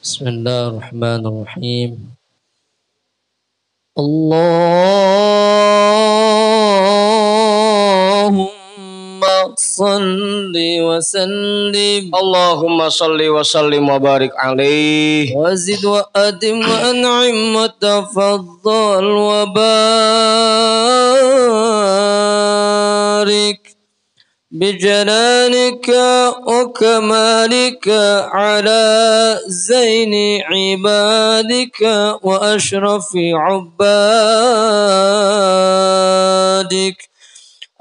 بسم الله الرحمن الرحيم. اللهم صل وسلم اللهم صل وسلم وبارك عليه وزد وأدم وأنعم وتفضل وبارك بجلالك وكمالك على زين عبادك وأشرف عبادك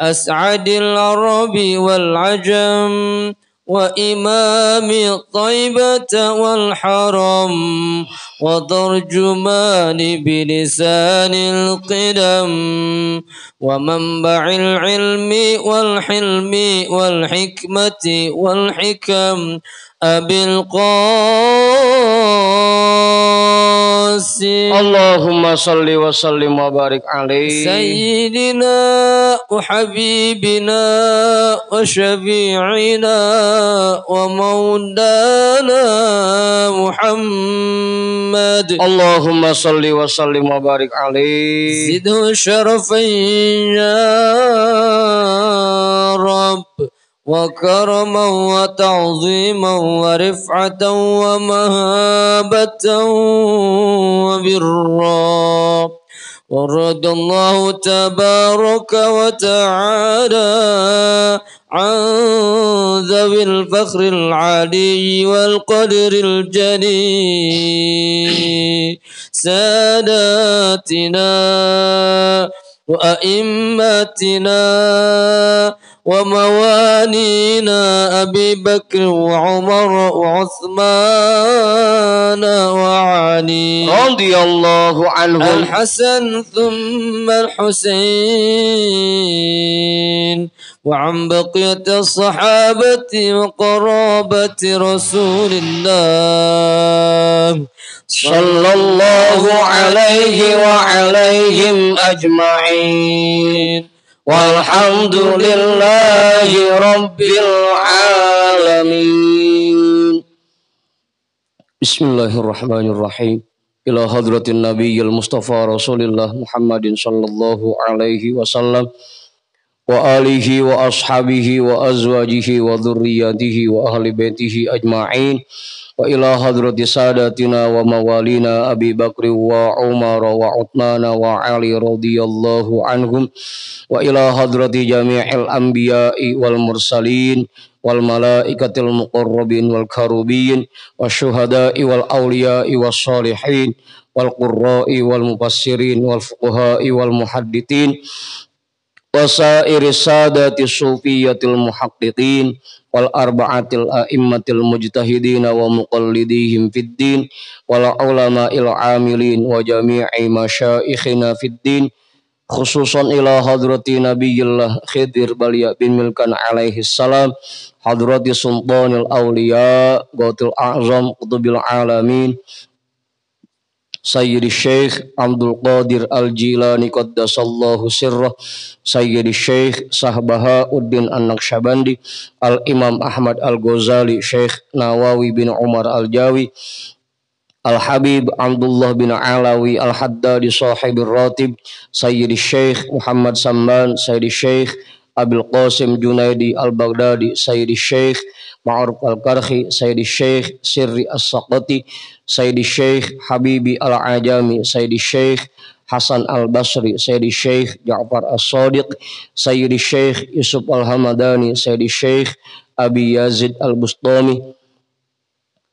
أسعد العرب والعجم وإمام طيبة والحرم وترجمان بلسان القدم ومنبع العلم والحلم والحكمة والحكم أبي القاسم اللهم صل وسلم وبارك عليه سيدنا وحبيبنا وشفيعنا ومولانا محمد اللهم صل وسلم وبارك عليه زده شرفا يا رب وكرما وتعظيما ورفعة ومهابة وبرا ورد الله تبارك وتعالى عن ذوي الفخر العلي والقدر الجليل ساداتنا وأئمتنا وموالينا أبي بكر وعمر وعثمان وعلي رضي الله عنهم الحسن ثم الحسين وعن بقية الصحابة وقرابة رسول الله صلى الله عليه وعليهم أجمعين والحمد لله رب العالمين. بسم الله الرحمن الرحيم. إلى حضرة النبي المصطفى رسول الله محمد صلى الله عليه وسلم وآله وأصحابه وأزواجه وذرياته وأهل بيته أجمعين وإلى حضرة ساداتنا وموالينا أبي بكر وعمر وعثمان وعلي رضي الله عنهم وإلى حضرة جميع الأنبياء والمرسلين والملائكة المقربين والكروبين والشهداء والأولياء والصالحين والقراء والمفسرين والفقهاء والمحدثين وسائر السادة الصوفية المحققين والأربعة الأئمة المجتهدين ومقلديهم في الدين والعلماء العاملين وجميع مشايخنا في الدين خصوصا إلى حضرة نبي الله خضر بليا بن ملكان عليه السلام حضرة سلطان الأولياء غوث الأعظم قطب العالمين سيد الشيخ عبد القادر الجيلاني قدس الله سره سيد الشيخ بهاء الدين النقشبندي الإمام أحمد الغزالي شيخ نواوي بن عمر الجاوي الحبيب عبد الله بن علاوي الحداد صاحب الراتب سيد الشيخ محمد سمان سيد الشيخ أبي القاسم جنيدي البغدادي سيد الشيخ معروف الكرخي سيد الشيخ سري السقطي سيد الشيخ حبيبي العجامي سيد الشيخ حسن البصري سيد الشيخ جعفر الصادق سيد الشيخ يوسف الحمداني سيد الشيخ أبي يزيد البسطامي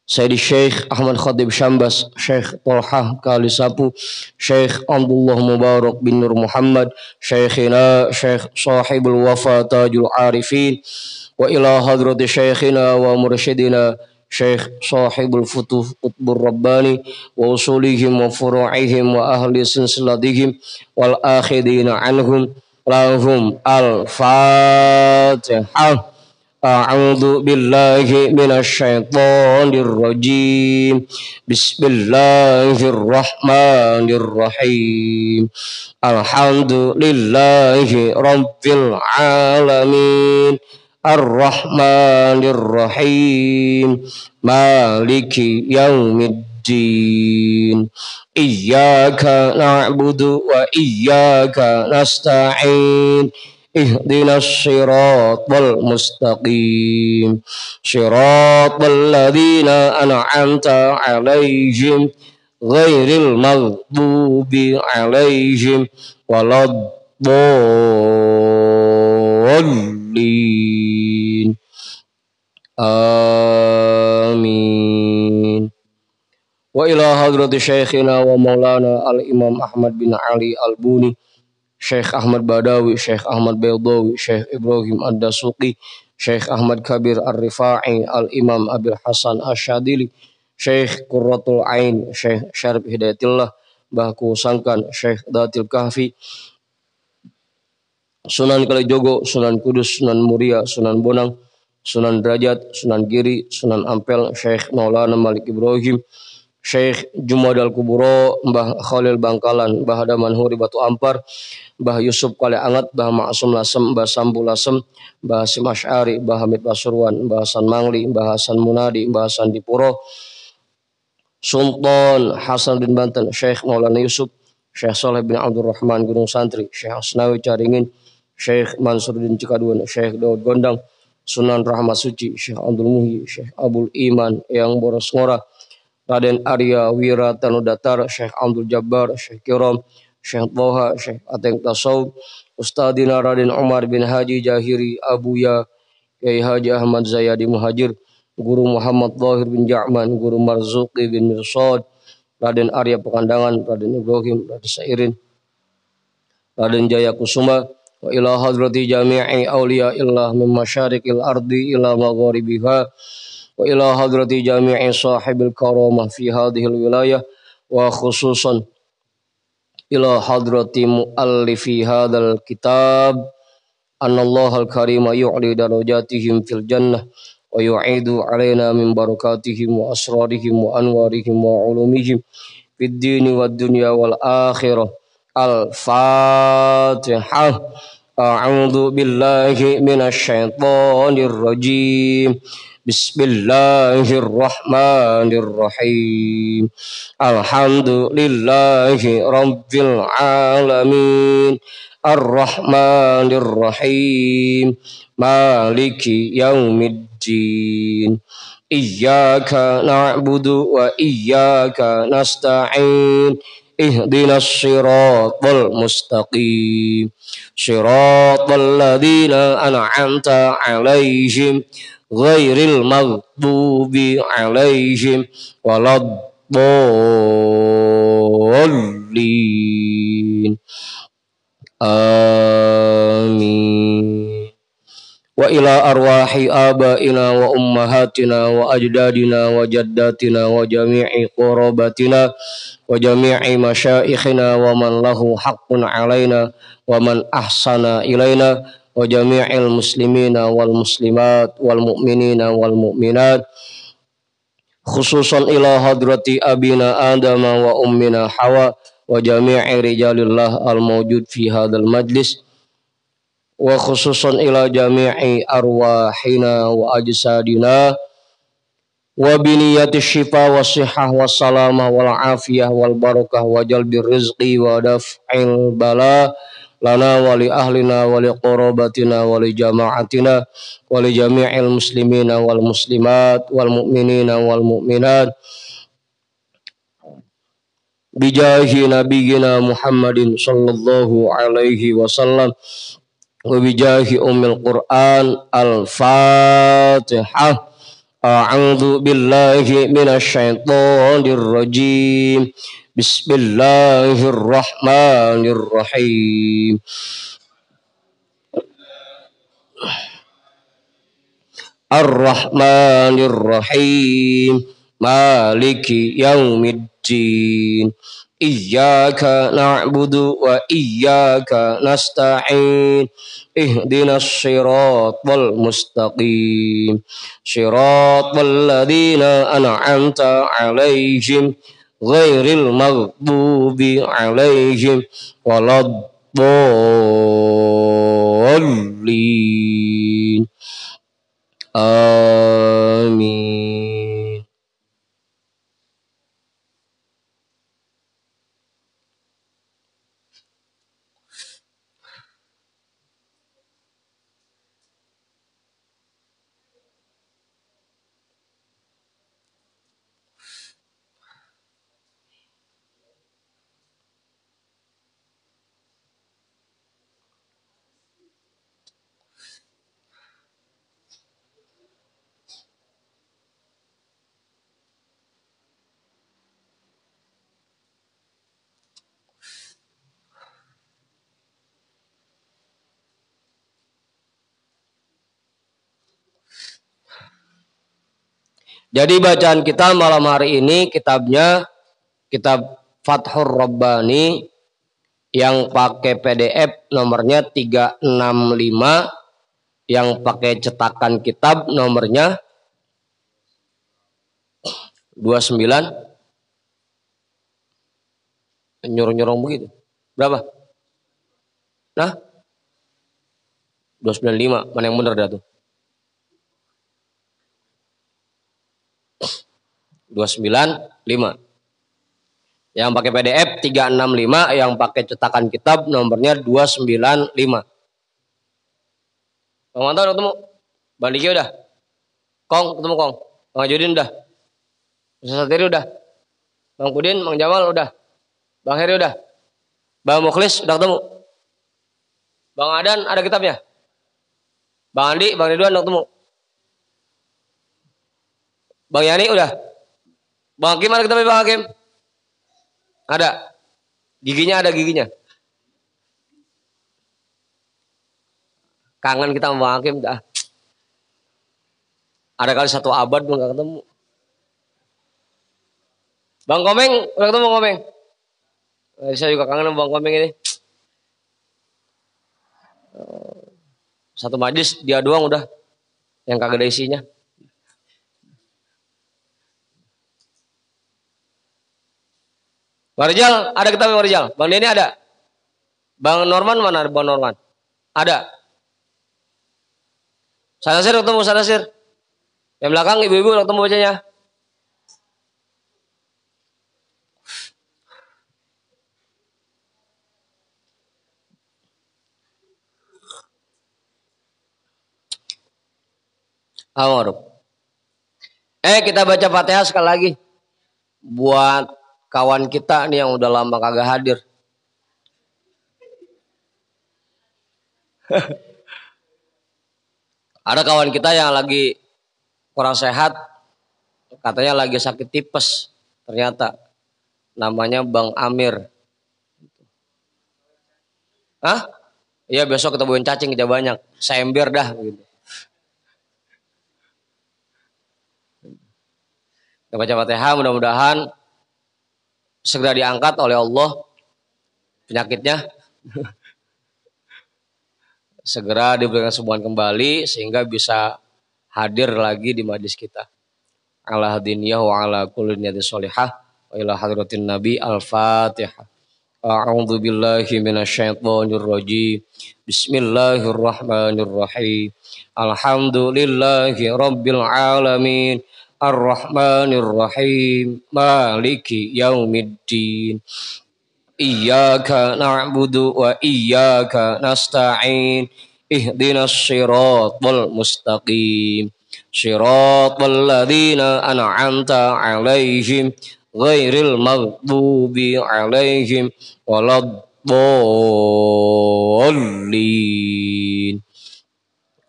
سيد الشيخ أحمد خطيب شمبس شيخ طلحة كاليسابو شيخ عبد الله مبارك بن نور محمد شيخنا شيخ صاحب الوفا تاج العارفين وإلى حضرة شيخنا ومرشدنا شيخ صاحب الفتوح قطب الرباني وأصولهم وفروعهم وأهل سلسلتهم والآخذين عنهم لهم الفاتحة. أعوذ بالله من الشيطان الرجيم بسم الله الرحمن الرحيم الحمد لله رب العالمين Ar-Rahmanir Rahim Maliki Yaumiddin Iyyaka na'budu wa iyyaka nasta'in Ihdinas siratal mustaqim Siratal ladzina an'amta 'alaihim ghairil maghdubi 'alaihim waladdallin. Amin. Wa ila hadrati syekhina wa maulana al-imam Ahmad bin Ali al-Buni, Syekh Ahmad Badawi, Syekh Ahmad Baydawi, Syekh Ibrahim Ad-Dasuqi, Syekh Ahmad Kabir Ar-Rifa'i, Al-Imam Abil Hasan Asyadili, Syekh Qurratul Ain, Syekh Syarif Hidayatillah, Bahku Sangkan, Syekh Datil Kahfi, Sunan Kalijogo, Sunan Kudus, Sunan Muria, Sunan Bonang, Sunan Derajat, Sunan Giri, Sunan Ampel, Syekh Maulana Malik Ibrahim, Syekh Jumadal Kuburo, Mbah Khalil Bangkalan, Mbah Hadaman Huri Batu Ampar, Mbah Yusuf Kale Angat, Mbah Ma'asum Lasem, Mbah Sambu Lasem, Mbah Hasim Asy'ari, Mbah Hamid Pasuruan, Mbah Hasan Mangli, Mbah Hasan Munadi, Mbah Hasan Dipuro, Sultan Hasan bin Banten, Syekh Maulana Yusuf, Syekh Saleh bin Abdurrahman Gunung Santri, Syekh Asnawi Caringin, Syekh Mansuruddin Cikaduan, Syekh Daud Gondang, Sunan Rahmat Suci, Syekh Abdul Muhyi, Syekh Abdul Iman yang Boros Ngora, Raden Arya Wira Tanudatar, Syekh Abdul Jabbar, Syekh Kiram, Syekh Toha, Syekh Ateng Tasawuf, Ustadina Raden Umar bin Haji Jahiri Abuya, Kiai Haji Ahmad Zayadi Muhajir, Guru Muhammad Zahir bin Ja'man, Guru Marzuki bin Mirsad, Raden Arya Pekandangan, Raden Ibrahim, Raden Sairin, Raden Jaya Kusuma, wa ila hadrati jami'i awliya illah min masyarikil ardi ila magharibiha, wa ila hadrati jami'i sahibil karamah fi hadhil wilayah, wa khususan ila hadrati muallifi hadal kitab, annallahal karima yu'li darajatihim fil jannah, wa yu'idu alaina min barakatihim wa asrarihim wa anwarihim wa ulumihim fid dini wad dunya wal akhirah. Al-Fatihah. A'udzu billahi minasy syaithanir rajim. Bismillahirrahmanirrahim. Alhamdulillahi rabbil alamin. Ar-Rahmanir Rahim. Maliki yaumiddin. Iyyaka na'budu wa iyyaka nasta'in. Ihdinas siratal mustaqim. Siratal ladzina an'amta 'alaihim ghairil maghdubi 'alaihim waladdallin. Amin. Wa ila arwahi abaina wa ummahatina wa ajdadina wa jaddatina wa jami'i qurabatina wa jami'i masyaikhina wa man lahu haqqun alaina wa man ahsana ilaina wa jami'il muslimina wal muslimat wal mu'minina wal mu'minat, khususan ila hadrati abina adama wa ummina hawa wa jami'i rijalillah al mawjud fi hadal majlis, wa khususan ila jami'i arwahina wa ajsadina wa biniyati syifa wa sihah wa salamah wal afiyah wal barakah wa jalbir rizqi wa daf'il bala lana wa li ahlina wa li qurabatina wa li jama'atina wa li jami'il muslimina wal muslimat wal mu'minina wal mu'minat bijahi nabiyyina Muhammadin sallallahu alaihi wasallam wa bijahi ummil Qur'an. Al-Fatihah. A'udzu billahi minasy syaithanir rajim. Bismillahirrahmanirrahim. Ar-Rahmanir Rahim. Maliki Yaumiddin. Iyyaka na'budu wa iyyaka nasta'in. Ihdinas siratal mustaqim. Siratal ladzina an'amta 'alaihim ghairil maghdubi 'alaihim waladdallin. Amin. Jadi bacaan kita malam hari ini kitabnya kitab Fathur Rabbani yang pakai PDF nomornya 365, yang pakai cetakan kitab nomornya 29, nyuruh-nyuruh begitu. Berapa? Nah, 295, mana yang benar dah tuh? 295. Yang pakai PDF 365, yang pakai cetakan kitab nomornya 295. Bang Manto udah ketemu? Bang Diki udah? Kong ketemu Kong? Bang Judin udah? Ustaz Satiri udah? Bang Pudin, Bang Jamal udah? Bang Heri udah? Bang Mukhlis udah ketemu? Bang Adan ada kitabnya? Bang Andi, Bang Ridwan udah ketemu? Bang Yani udah? Bang Hakim ada kitabnya Bang Hakim? Ada? Giginya ada giginya? Kangen kita sama Bang Hakim dah. Ada kali 1 abad belum gak ketemu. Bang Komeng udah ketemu Bang Komeng? Saya juga kangen sama Bang Komeng ini. 1 majlis dia doang udah, yang kagak ada isinya. Bang Rizal ada kitabnya Bang Rizal? Bang Denny ada? Bang Norman mana? Bang Norman ada? Sanasir ketemu Sanasir? Yang belakang ibu-ibu ketemu bacanya? Amaruf. Kita baca Fatihah sekali lagi buat kawan kita nih yang udah lama kagak hadir. Ada kawan kita yang lagi kurang sehat, katanya lagi sakit tipes, ternyata namanya Bang Amir. Hah? Iya, besok ketemuin cacing kita banyak, saya ember dah gitu. Kita baca Fatihah, mudah-mudahan segera diangkat oleh Allah penyakitnya. Segera diberikan sembuhan kembali sehingga bisa hadir lagi di majlis kita. Ala hadiniyah wa ala kulli niyati sholihah wa ila hadratin nabi al-fatihah. A'udzu billahi minasyaitonir rajim. Bismillahirrahmanirrahim. Alhamdulillahi rabbil alamin. Ar-Rahmanir Rahim. Maliki yaumiddin. Iyyaka na'budu wa iyyaka nasta'in. Ihdinas siratal mustaqim. Siratal ladzina an'amta 'alaihim ghairil maghdubi 'alaihim waladdallin.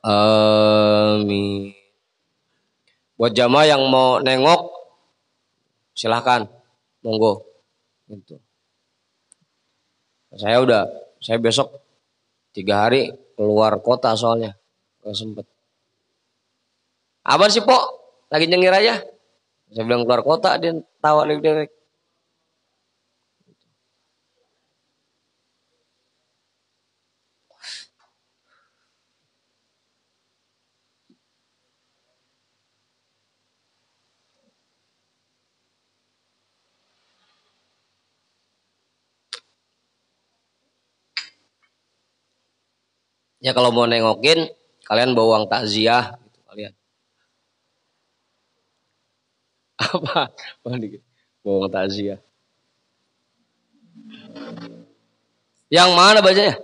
Amin. Buat jamaah yang mau nengok silahkan, monggo. Gitu. Saya besok 3 hari keluar kota soalnya, nggak sempet. Apa sih Pok? Lagi nyengir aja. Saya bilang keluar kota, dia tawa lirik. Ya kalau mau nengokin, kalian bawa uang takziah gitu, kalian. Apa? Bohong takziah. Yang mana bacanya?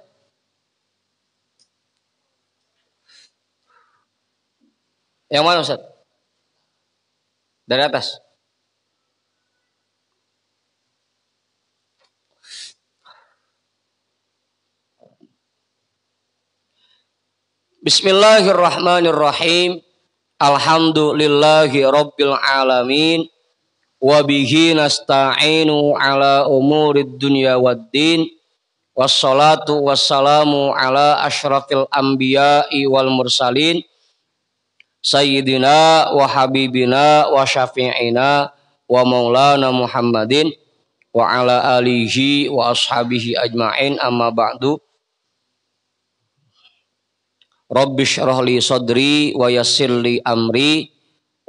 Yang mana Ustaz? Dari atas. Bismillahirrahmanirrahim. Alhamdulillahi rabbil alamin. Wabihi nasta'inu ala umurid dunya waddin. Wassalatu wassalamu ala ashrafil anbiya'i wal mursalin. Sayyidina wa habibina wa syafi'ina wa maulana Muhammadin wa ala alihi wa ashabihi ajma'in, amma ba'du. Rabbi syrah li sadri wa yassir li amri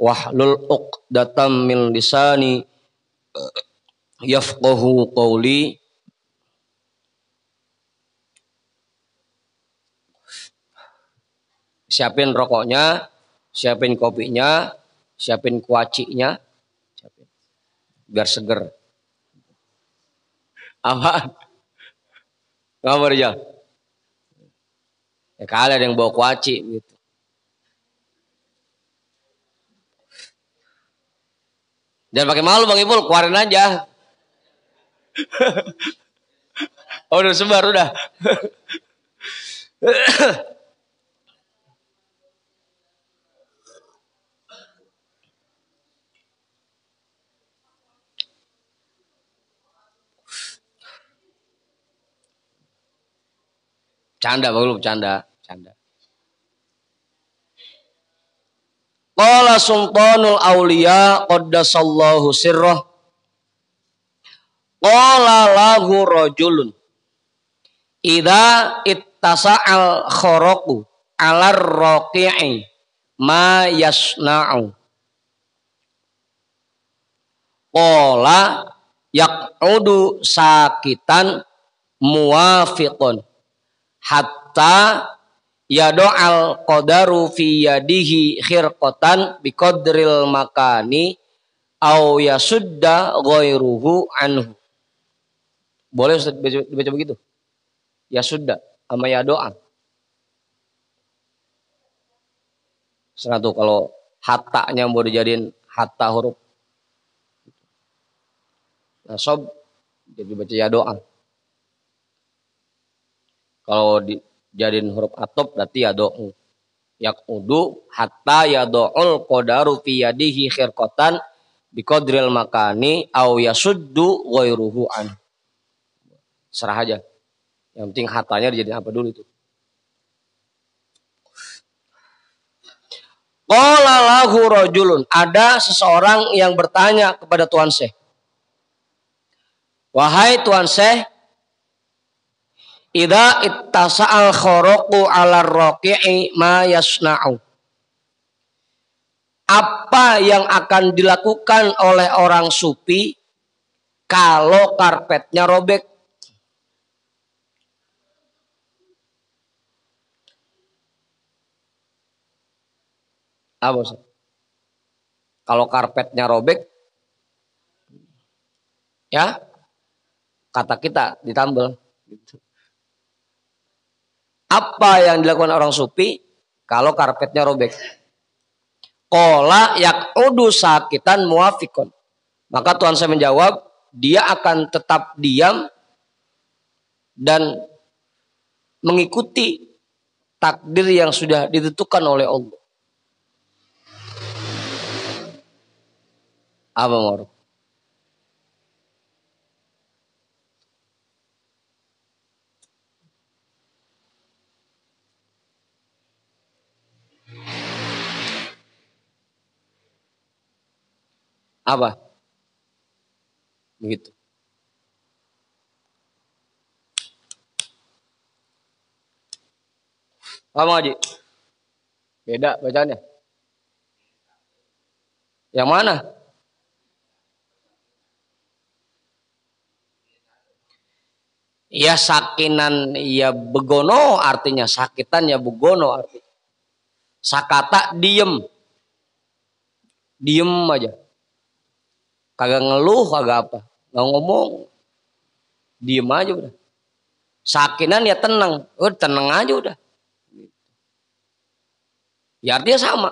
wahlul 'uqdatam min lisani yafqahu qawli. Siapin rokoknya, siapin kopinya, siapin kuacinya, siapin. Biar seger. Apa? Ngabar ya? Ya kali ada yang bawa kuaci gitu. Jangan pakai malu Bang Ipul, keluarin aja. Oh udah sebar udah. Canda bagus, canda. Qala sultanul auliya qaddasallahu sirrah. Qala lahu rajulun idza ittasa'al kharaqu 'alar raqi'i ma yasna'u. Qala yaq'udu sakitan muwafiqun hatta yado'al qadaru fi yadihi khirqatan biqadril makani au yasudda ghairuhu anhu. Boleh Ustaz dibaca begitu? Yasudda sama yado'a. Setengah tuh kalau hatanya mau dijadiin hatta huruf nasab jadi baca yado'a. Kalau dijadiin huruf atop berarti yado'u. Yaqudu hatta yado'ul qadaru fi yadihi khirqatan biqadril makani au yasuddu ghairuhu an. Serah aja. Yang penting hatanya dijadiin apa dulu itu. Qala lahu rajulun, ada seseorang yang bertanya kepada Tuan Syekh. Wahai Tuan Syekh, idza ittasa'al kharaqu 'alar raqi'i ma yasna'u. Apa yang akan dilakukan oleh orang sufi kalau karpetnya robek? Apa Ustaz? Kalau karpetnya robek, ya kata kita ditambal. Apa yang dilakukan orang sufi kalau karpetnya robek? Qala yaq'udu sakitan muwafiqun. Maka Tuhan saya menjawab, dia akan tetap diam dan mengikuti takdir yang sudah ditentukan oleh Allah. Apa Mor? Apa? Begitu. Apa Haji? Beda bacanya. Yang mana? Ya sakinan ya begono artinya, sakitan ya begono artinya. Sakata diem. Diem aja. Kagak ngeluh, kagak apa. Nggak ngomong. Diem aja udah. Sakinan ya tenang. Udah tenang aja udah. Ya artinya sama.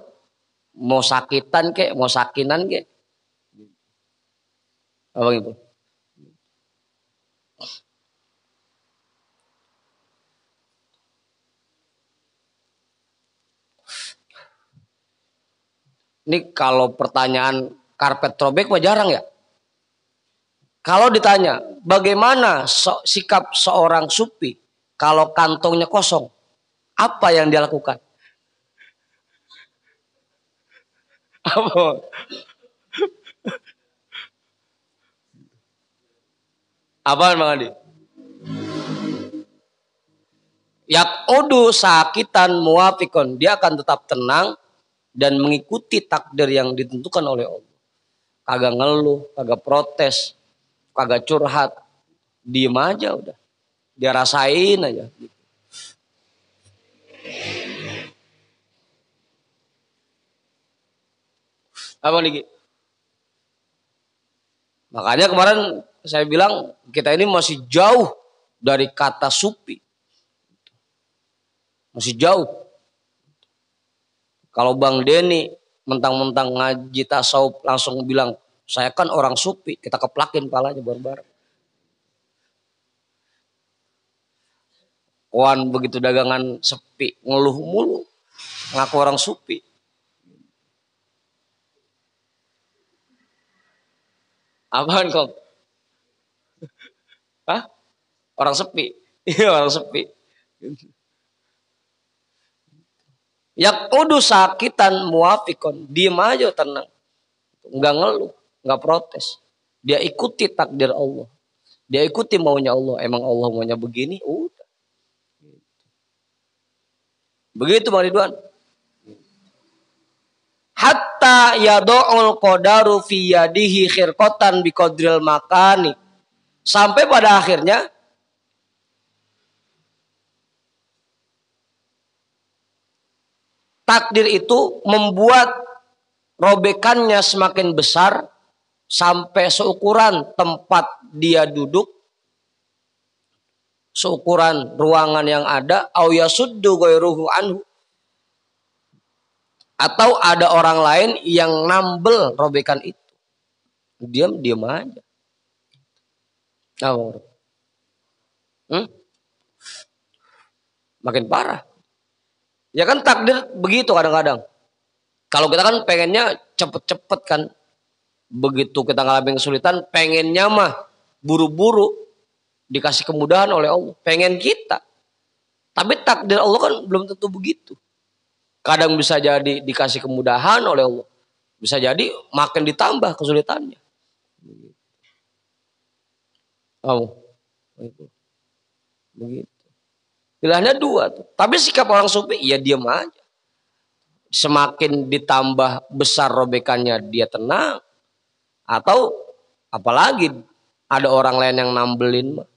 Mau sakitan kek, mau sakinan kek. Apa gitu? Ini kalau pertanyaan karpet robek mah jarang ya. Kalau ditanya, bagaimana sikap seorang sufi kalau kantongnya kosong? Apa yang dia lakukan? Apa? Apa Bang Adi? Yakudu sakitan muafikon. Dia akan tetap tenang dan mengikuti takdir yang ditentukan oleh Allah. Kagak ngeluh, kagak protes, kagak curhat. Diem aja udah. Dia rasain aja. Apa nih? Makanya kemarin saya bilang kita ini masih jauh dari kata sufi. Masih jauh. Kalau Bang Denny mentang-mentang ngaji tasawuf langsung bilang, saya kan orang sufi, kita keplakin palanya bareng-bareng. Wan begitu dagangan sepi, ngeluh mulu, ngaku orang sufi. Apaan kok? Hah? Orang sepi. Iya orang sepi. Yakudu sakitan muafikon. Diem aja tenang. Nggak ngeluh, nggak protes. Dia ikuti takdir Allah. Dia ikuti maunya Allah. Emang Allah maunya begini, udah. Begitu Bang Ridwan. Hatta yado'ul qadaru fi yadihi khirqatan biqadril makani. Sampai pada akhirnya takdir itu membuat robekannya semakin besar sampai seukuran tempat dia duduk, seukuran ruangan yang ada, au yasuddu ghairuhu anhu, atau ada orang lain yang nambel robekan itu. Diam aja. Oh. Makin parah. Ya kan takdir begitu kadang-kadang. Kalau kita kan pengennya cepet-cepet kan. Begitu kita ngalamin kesulitan, pengennya mah buru-buru dikasih kemudahan oleh Allah. Pengen kita. Tapi takdir Allah kan belum tentu begitu. Kadang bisa jadi dikasih kemudahan oleh Allah. Bisa jadi makin ditambah kesulitannya. Oh, begitu. Pilihannya dua tuh. Tapi sikap orang sufi, ya diam aja. Semakin ditambah besar robekannya, dia tenang. Atau apalagi ada orang lain yang nambelin mah.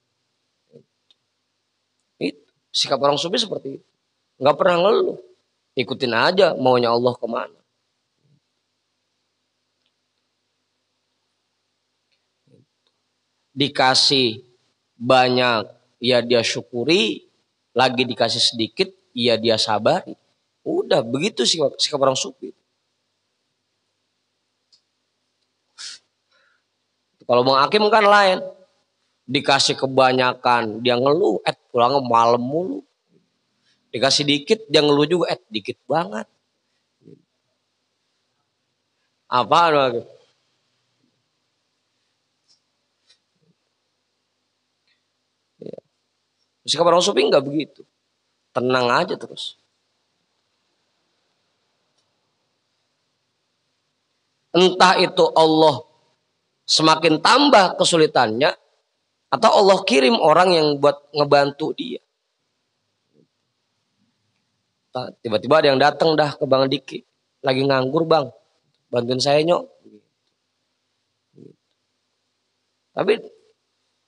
Itu sikap orang sufi seperti itu. Nggak pernah ngeluh. Ikutin aja maunya Allah kemana. Dikasih banyak, ya dia syukuri. Lagi dikasih sedikit, ya dia sabari. Udah begitu sikap orang sufi. Kalau Bang Hakim kan lain. Dikasih kebanyakan, dia ngeluh, pulangnya malam mulu. Dikasih dikit, dia ngeluh juga, dikit banget. Apaan Bang? Ya. Sikap orang sufi enggak begitu. Tenang aja terus. Entah itu Allah semakin tambah kesulitannya, atau Allah kirim orang yang buat ngebantu dia. Tiba-tiba ada yang datang dah ke Bang Diki. Lagi nganggur Bang. Bantuin saya nyok. Tapi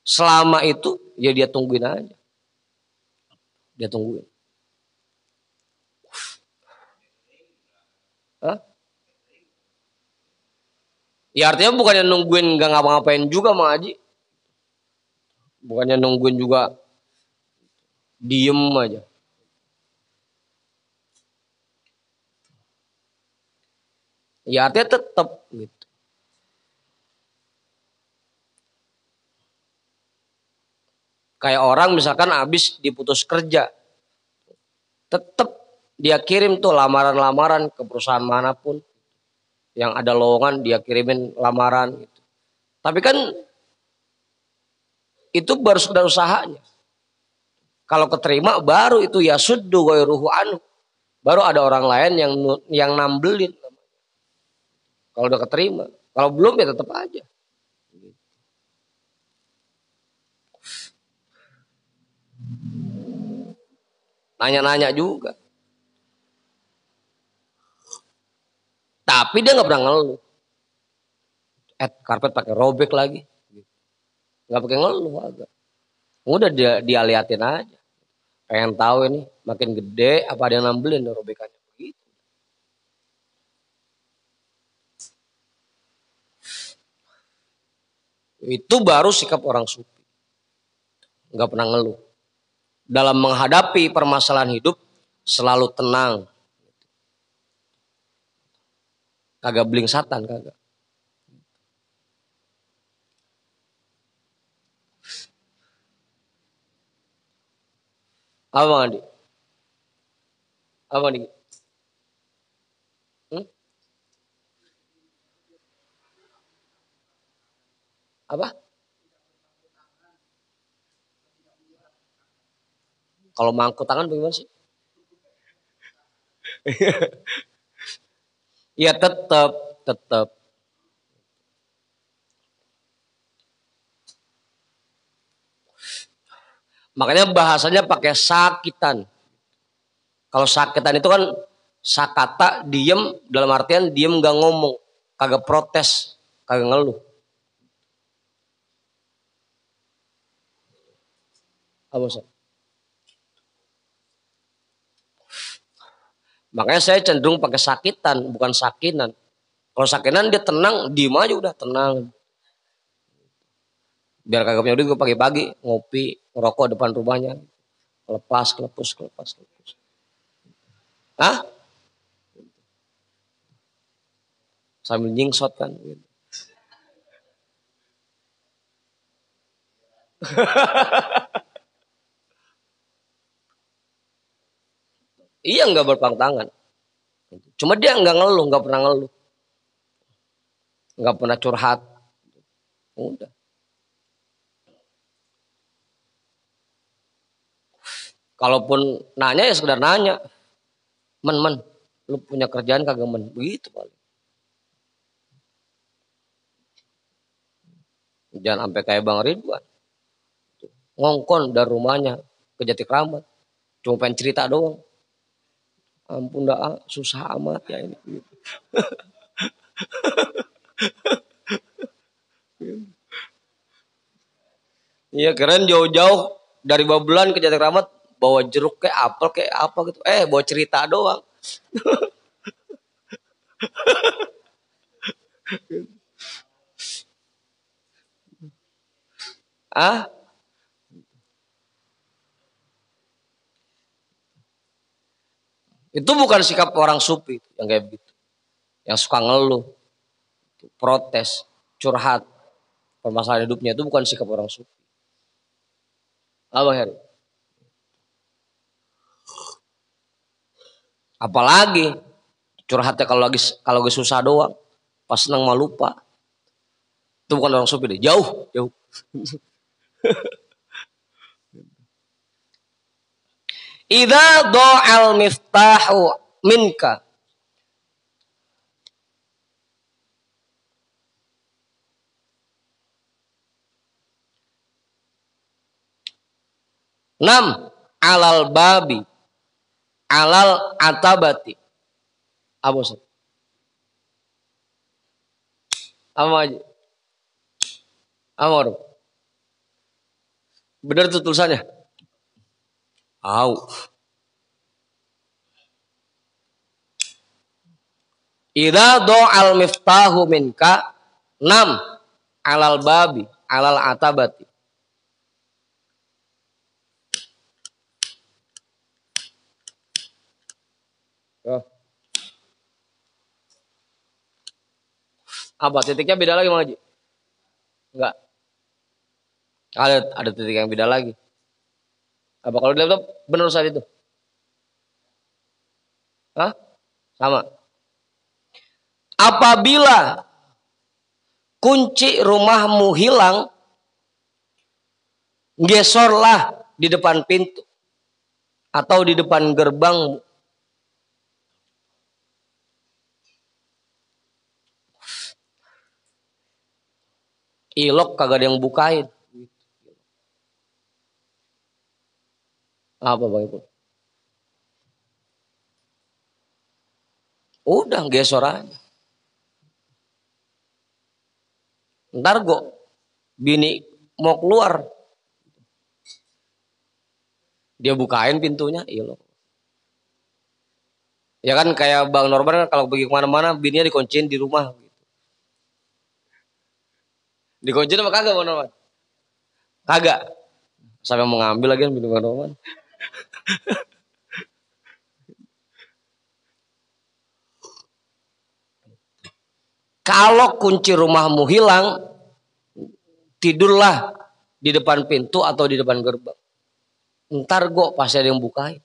selama itu ya dia tungguin aja. Dia tungguin. Hah? Ya artinya bukannya nungguin nggak ngapa-ngapain juga Mang Haji. Bukannya nungguin juga diem aja. Ya artinya tetap gitu. Kayak orang misalkan habis diputus kerja. Tetap dia kirim tuh lamaran-lamaran ke perusahaan manapun. Yang ada lowongan dia kirimin lamaran gitu. Tapi kan itu baru sekedar usahanya. Kalau keterima baru itu ya suddu ghairuhu anhu. Baru ada orang lain yang nambelin. Kalau udah keterima. Kalau belum ya tetap aja. Nanya-nanya juga. Tapi dia nggak pernah ngeluh. Karpet pakai robek lagi. Nggak pakai ngeluh agak. Udah dia liatin aja. Pengen tahu ini makin gede apa ada yang nambelin robekannya begitu. Itu baru sikap orang sufi. Nggak pernah ngeluh. Dalam menghadapi permasalahan hidup selalu tenang. Kagak beling satan kagak. Apa Bang Andi? Apa nih? Apa? Kalau mangkuk tangan bagaimana sih? Ya tetap. Makanya bahasanya pakai sakitan. Kalau sakitan itu kan sakata diem dalam artian diem gak ngomong, kagak protes, kagak ngeluh. Apa Ustaz? Makanya saya cenderung pakai sakitan, bukan sakinan. Kalau sakinan dia tenang, diem aja udah tenang. Biar kagak punya duit gue pagi-pagi ngopi, ngerokok depan rumahnya. Kelepus. Hah? Sambil nyingsot kan. Iya nggak berpangku tangan. Cuma dia nggak ngeluh, nggak pernah ngeluh. Nggak pernah curhat. Udah. Kalaupun nanya ya sekedar nanya. Men, lu punya kerjaan kagak men? Begitu paling. Jangan sampai kayak Bang Ridwan. Ngongkon dari rumahnya ke Jatikramat. Cuma pengen cerita doang. Ampun dah, susah amat ya ini. Iya keren jauh-jauh dari Babelan ke Jatikramat bawa jeruk kayak apel kayak apa gitu. Bawa cerita doang. Ah? Itu bukan sikap orang sufi yang kayak begitu. Yang suka ngeluh, protes, curhat, permasalahan hidupnya itu bukan sikap orang sufi. Apa Heri? Apalagi curhatnya kalau lagi susah doang, pas senang mah lupa. Itu bukan orang sufi deh, jauh. Idza dha'al miftahu minka. 6. Alal babi. Alal atabati. Apa Ustaz? Apa aja? Apa bener tuh tulisannya? Au. Idza dha'al miftahu minka 6. Alal babi, alal atabati. Apa titiknya beda lagi Mang Haji? Enggak. Ada titik yang beda lagi. Apa kalau di laptop benar saat itu? Hah? Sama. Apabila kunci rumahmu hilang, gesorlah di depan pintu atau di depan gerbangmu. Ilok kagak ada yang bukain. Apa Bang Ibu? Udah gesor aja. Ntar kok bini mau keluar, dia bukain pintunya, ilok. Ya kan kayak Bang Norman kan kalau pergi kemana-mana bininya dikunciin di rumah. Dikunciin apa kagak Bang Norman? Kagak. Sampai mau ngambil lagi bini Bang Norman. Kalau kunci rumahmu hilang, tidurlah di depan pintu atau di depan gerbang. Ntar kok pasti ada yang bukain.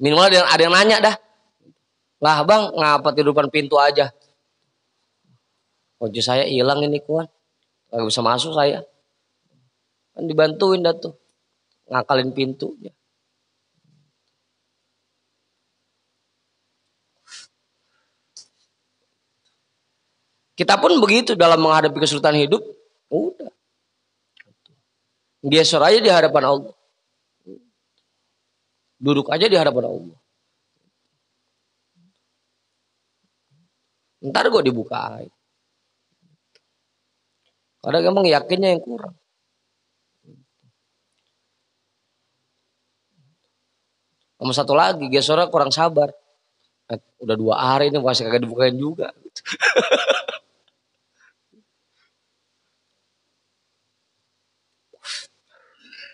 Minimal ada yang nanya dah. Lah Bang, ngapa tidur depan pintu aja? Kunci saya hilang ini kuat. Gak bisa masuk saya. Kan dibantuin dah tuh. Ngakalin pintunya. Kita pun begitu dalam menghadapi kesulitan hidup. Udah. Gesor aja di hadapan Allah. Duduk aja di hadapan Allah. Ntar gue dibukain. Kadang emang yakinnya yang kurang. Sama satu lagi, gesornya kurang sabar. Udah 2 hari ini masih kagak dibukain juga.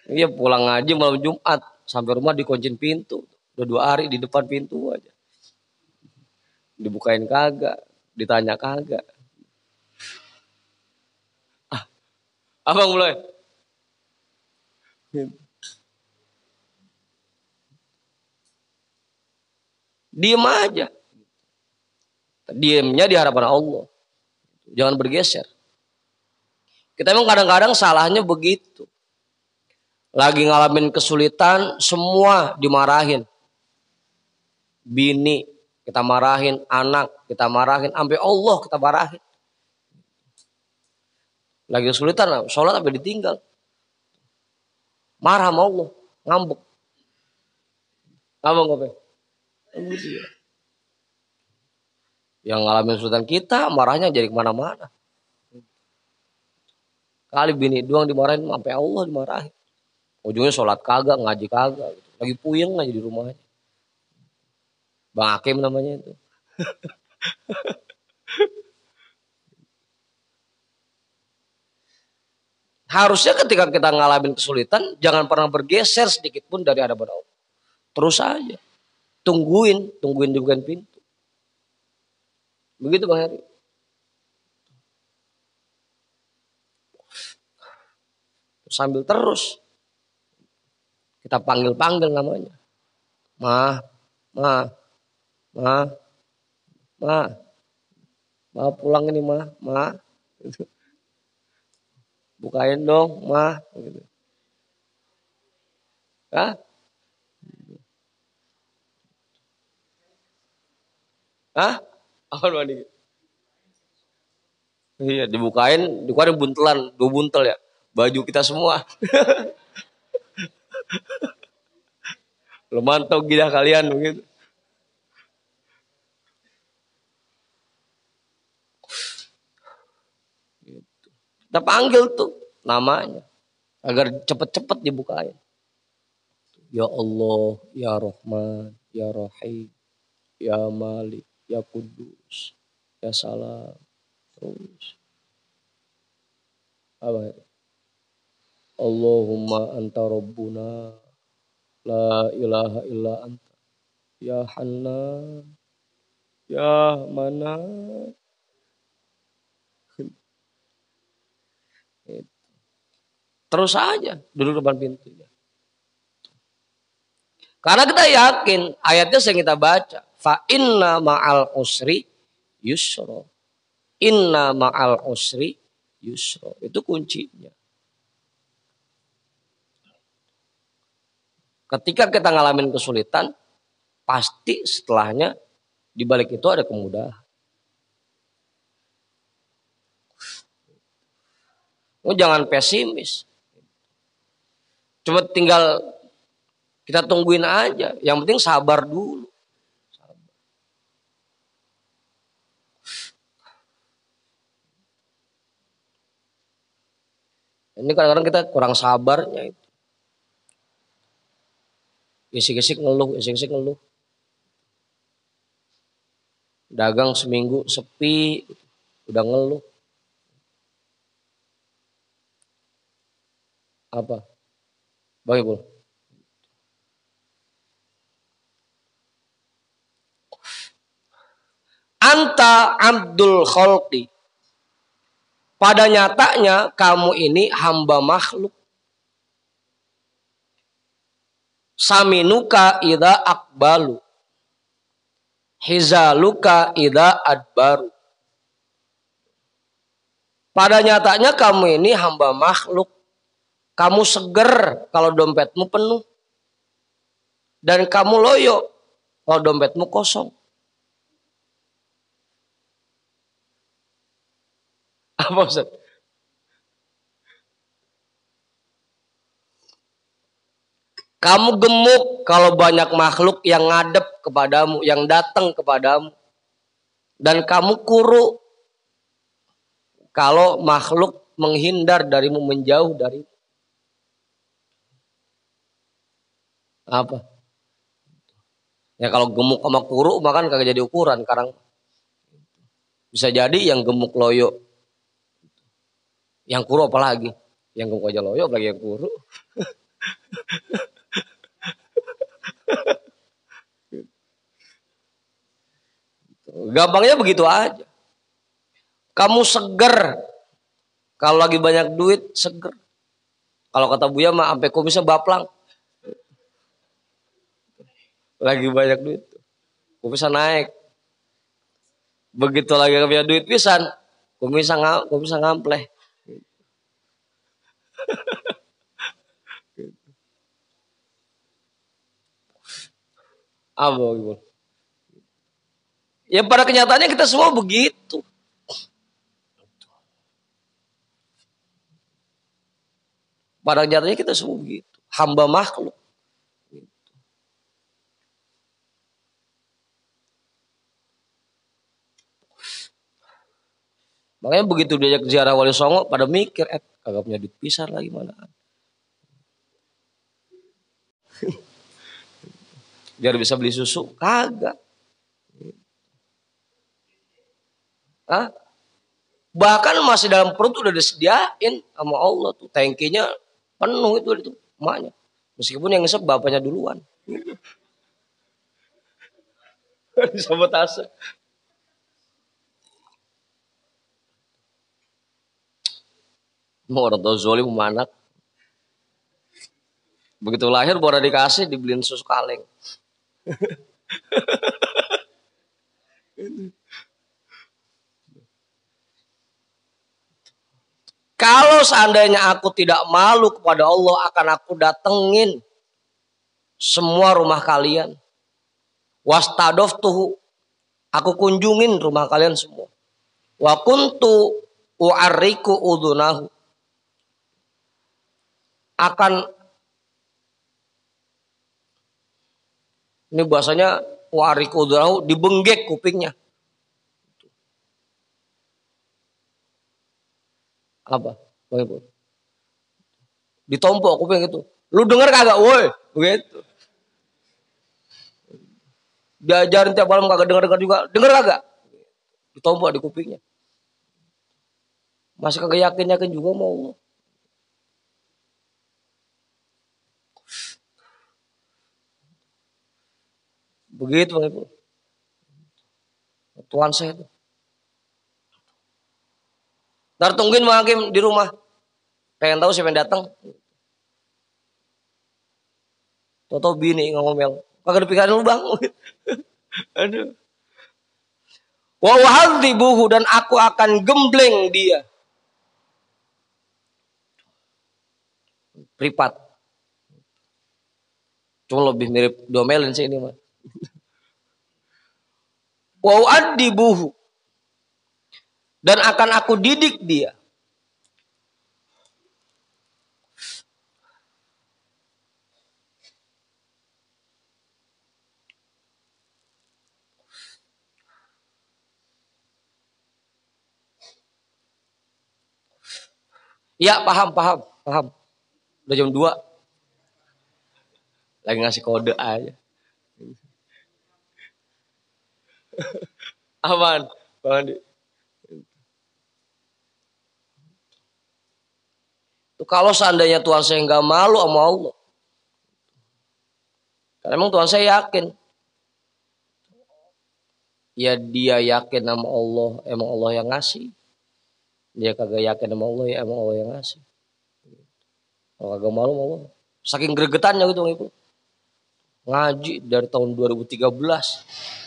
Iya pulang ngaji malam Jumat. Sampai rumah dikuncin pintu. Udah 2 hari di depan pintu aja. Dibukain kagak. Ditanya kagak. Abang mulai. Diem aja. Diemnya di hadapan Allah. Jangan bergeser. Kita emang kadang-kadang salahnya begitu. Lagi ngalamin kesulitan, semua dimarahin. Bini kita marahin, anak kita marahin, sampai Allah kita marahin. Lagi kesulitan, sholat sampai ditinggal. Marah sama Allah, ngambek. Ngambek apa? Yang ngalamin kesulitan kita, marahnya jadi kemana-mana. Kali bini doang dimarahin, sampai Allah dimarahin. Ujungnya sholat kagak, ngaji kagak. Lagi puyeng aja di rumahnya. Bang Hakim namanya itu. Harusnya ketika kita ngalamin kesulitan, jangan pernah bergeser sedikit pun dari hadapan Allah. Terus aja. Tungguin dibukain pintu. Begitu Bang Heri. Sambil terus. Kita panggil-panggil namanya. Ma pulang ini ma. Bukain dong, ma. Gitu. Hah? Apa mandi? Iya, dikeluarin buntelan, 2 buntel ya. Baju kita semua. Lo mantau gila kalian begitu. Kita panggil tuh namanya agar cepet-cepet dibukain. Ya Allah, ya Rahman, ya Rahim, ya Malik, ya Kudus, ya Salam. Terus Apa? Allahumma anta rabbuna la ilaha illa anta ya Hannan ya Manan. Terus saja duduk depan pintunya. Karena kita yakin ayatnya yang kita baca, fa inna ma'al usri yusra. Inna ma'al usri yusra. Itu kuncinya. Ketika kita ngalamin kesulitan, pasti setelahnya di balik itu ada kemudahan. Jangan pesimis. Cuma tinggal kita tungguin aja. Yang penting sabar dulu. Ini kadang-kadang kita kurang sabarnya itu. Isik-isik ngeluh, isik-isik ngeluh. Dagang seminggu sepi, udah ngeluh. Apa? Bagaimana? Anta abdul khalqi. Pada nyatanya kamu ini hamba makhluk. Saminuka idza akbalu. Hizaluka idza adbaru. Pada nyatanya kamu ini hamba makhluk. Kamu seger kalau dompetmu penuh. Dan kamu loyo kalau dompetmu kosong. Apa Ustaz? Kamu gemuk kalau banyak makhluk yang ngadep kepadamu, yang datang kepadamu. Dan kamu kuru kalau makhluk menghindar darimu, menjauh darimu. Apa? Ya kalau gemuk sama kuru makan kagak jadi ukuran sekarang. Bisa jadi yang gemuk loyo. Yang kuru apalagi? Yang gemuk aja loyo apalagi yang kuru. Gampangnya begitu aja. Kamu seger. Kalau lagi banyak duit, seger. Kalau kata Buya mah sampai kumisnya baplang. Lagi banyak duit. Kumisnya naik. Begitu lagi punya duit pisan, kumisnya ngampleh. Apa gitu? Ya pada kenyataannya kita semua begitu. Pada kenyataannya kita semua begitu. Hamba makhluk. Makanya begitu diajak ziarah Wali Songo pada mikir, kagak punya duit pisan lagi mana. Biar bisa beli susu, kagak. Hah? Bahkan masih dalam perut udah disediain sama Allah tuh. Tangkinya penuh itu emaknya. Meskipun yang ngesep bapaknya duluan. Sabotase. Mau orang tua zolim sama anak. Begitu lahir baru dikasih dibeliin susu kaleng. Kalau seandainya aku tidak malu kepada Allah, akan aku datengin semua rumah kalian. Wastadoftuhu, aku kunjungin rumah kalian semua. Wa kuntu u'arriku udunahu, akan, ini bahasanya u'arriku udunahu, dibenggek kupingnya. Apa? Bagaimana? Ditompok kuping itu. Lu denger kagak, woi? Begitu. Diajarin tiap malam kagak denger juga. Denger kagak? Ditompok di kupingnya. Masih kagak yakin juga sama Allah. Begitu Bang Ibu. Tuan saya itu. Ntar tungguin Bang Hakim di rumah. Pengen tahu siapa yang datang. Toto bini ngomong, kagak dipikirin lu Bang. Aduh. Wa wa'adzibuhu, dan aku akan gembleng dia. Pripat. Cuma lebih mirip domelin sih ini mah. Wa wa'adzibuhu, dan akan aku didik dia. Ya paham. Udah jam 2. Lagi ngasih kode aja. Aman. Bang Andi. Kalau seandainya Tuhan saya nggak malu sama Allah. Karena emang Tuhan saya yakin. Ya dia yakin sama Allah. Emang Allah yang ngasih. Dia kagak yakin sama Allah. Ya emang Allah yang ngasih. Kalau kagak malu sama Allah. Saking gregetannya gitu Ibu. Ngaji dari tahun 2013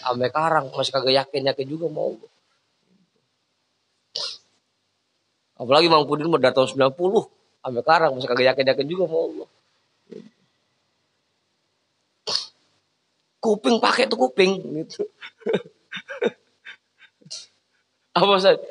sampai sekarang masih kagak yakin juga mau. Apalagi Mang Pudin dari tahun 90 sampai sekarang masih kagak yakin juga mau Allah. Kuping pakai tuh kuping gitu. Apa Ustaz?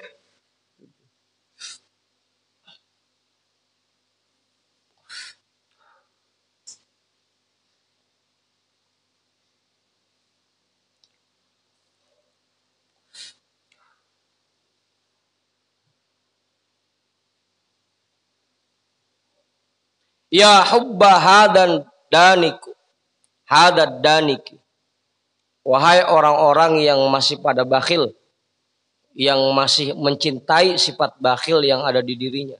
Ya hubba hadan daniku. Hadad daniki. Wahai orang-orang yang masih pada bakhil. Yang masih mencintai sifat bakhil yang ada di dirinya.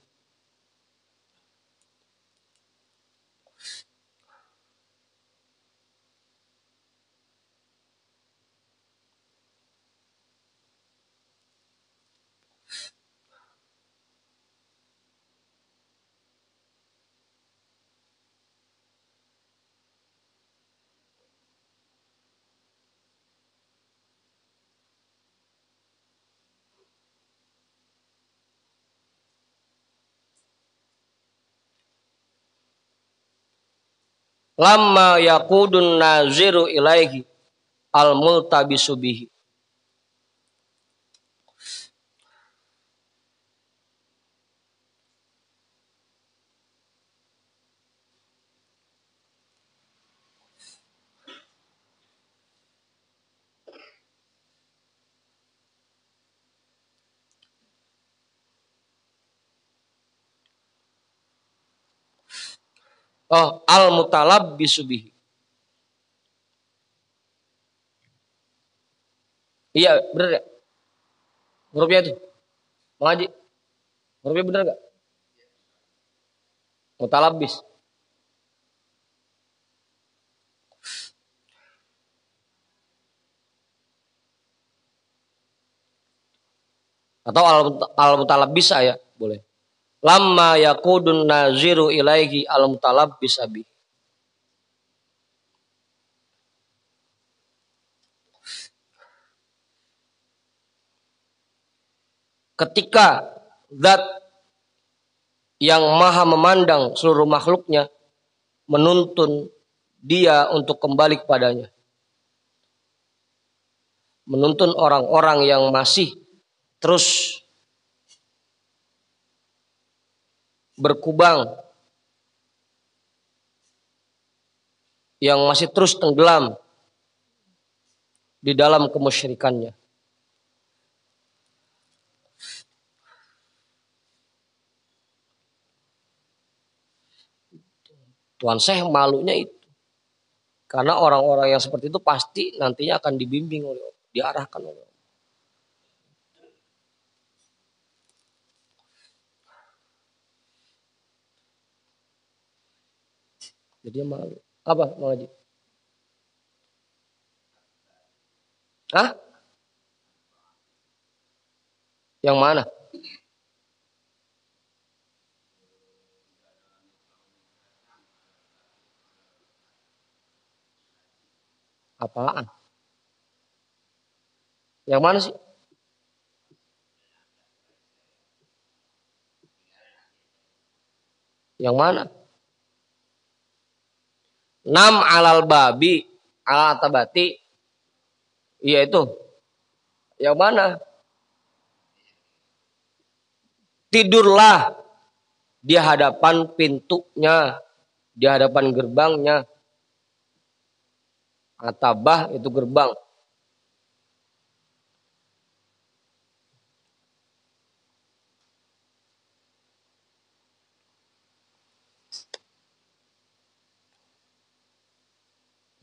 Lamma yaqudun naziru ilaihi al-multabisu bihi. Oh, al-mutalabbisu bihi. Iya, bener ya? Hurufnya itu. Mengaji. Hurufnya bener gak? Mutalabbis. Atau al-mutalabbis ya, boleh. Lamma yaqudun naziru ilaihi al-mutalabbis bihi. Ketika zat yang maha memandang seluruh makhluknya menuntun dia untuk kembali kepadanya. Menuntun orang-orang yang masih terus berkubang, yang masih terus tenggelam di dalam kemusyrikannya. Tuhan saya malunya itu. Karena orang-orang yang seperti itu pasti nantinya akan dibimbing oleh Allah, diarahkan oleh Allah. Jadi malu. Apa Mang Haji? Hah? Yang mana? Apaan? Yang mana sih? Yang mana? Nam alal babi ala tabati. Iya itu. Yang mana? Tidurlah di hadapan pintunya, di hadapan gerbangnya. Atabah itu gerbang.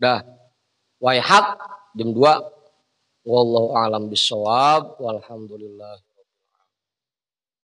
Dah. Waihak jam 2. Wallahu a'lam bishawab. Walhamdulillah.